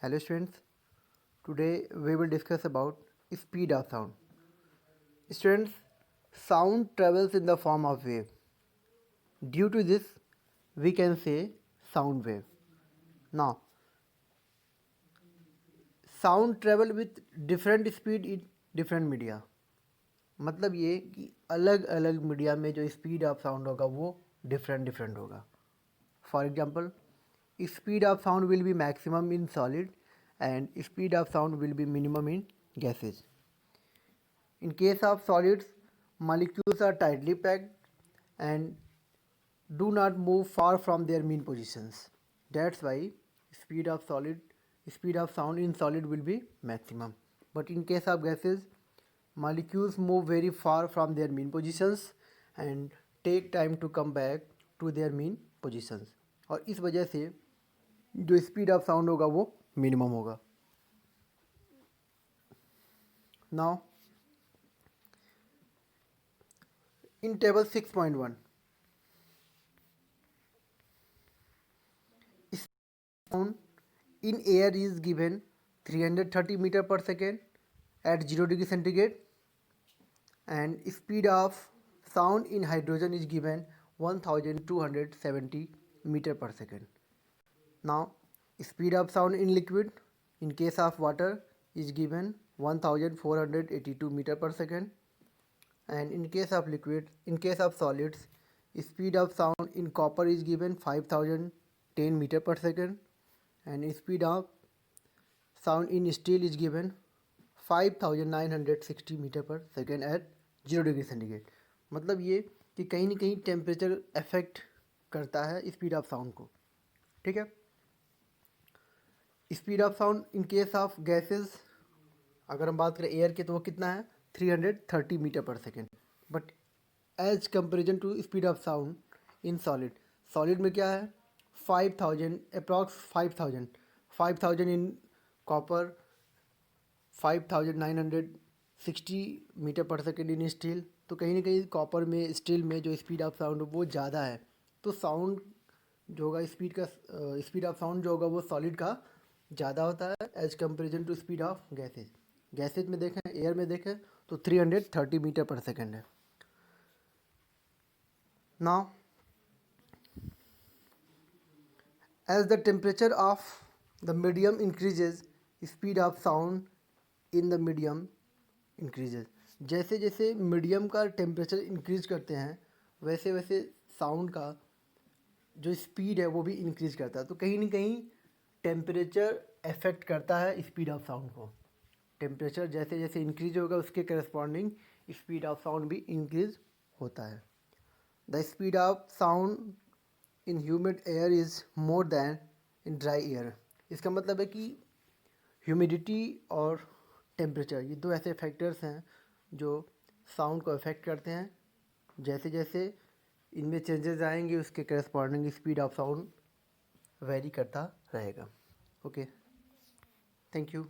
Hello students, today we will discuss about speed of sound. Students, sound travels in the form of wave. Due to this, we can say sound wave. Now, sound travel with different speed in different media. मतलब ये कि अलग अलग media में जो speed of sound होगा वो different होगा. For example, speed of sound will be maximum in solid and speed of sound will be minimum in gases. In case of solids, molecules are tightly packed and do not move far from their mean positions. That's why speed of sound in solid will be maximum. But in case of gases, molecules move very far from their mean positions and take time to come back to their mean positions. और इस वजह से जो speed of sound होगा वो minimum होगा. Now in table 6.1, sound in air is given 330 meter per second at 0 degree centigrade and speed of sound in hydrogen is given 1270 meter per second. Now, speed of sound in liquid in case of water is given 1482 meter per second, and in case of solids, speed of sound in copper is given 5010 meter per second, and speed of sound in steel is given 5960 meter per second at 0 degree centigrade. मतलब ये कि कहीं ना कहीं temperature affect करता है speed of sound को. ठीक है. Speed of sound in case of gases अगर हम बात करें एयर के तो वो कितना है 330 metre per second. But as comparison to speed of sound in solid में क्या है 5000 approx 5000 in copper 5960 metre per second in steel. तो कहीं ना कहीं कॉपर में स्टील में जो स्पीड ऑफ साउंड वो ज़्यादा है. तो साउंड जो होगा स्पीड ऑफ साउंड जो होगा वो सॉलिड का ज़्यादा होता है as comparison to speed of gases में देखें एयर में देखें तो 330 मीटर पर सेकेंड है. Now as the temperature of the medium increases speed of sound in the medium increases. जैसे जैसे मीडियम का टेम्परेचर इंक्रीज करते हैं वैसे वैसे साउंड का जो स्पीड है वो भी इंक्रीज करता है. तो कहीं ना कहीं टेम्परेचर अफेक्ट करता है स्पीड ऑफ साउंड को. टेम्परेचर जैसे जैसे इंक्रीज होगा उसके करस्पॉन्डिंग स्पीड ऑफ साउंड भी इंक्रीज होता है. The speed of sound in humid air is more than in dry air. इसका मतलब है कि ह्यूमिडिटी और टेम्परेचर ये दो ऐसे फैक्टर्स हैं जो साउंड को अफेक्ट करते हैं. जैसे जैसे इनमें चेंजेस आएंगे उसके corresponding speed of sound very करता रहेगा. Okay, thank you.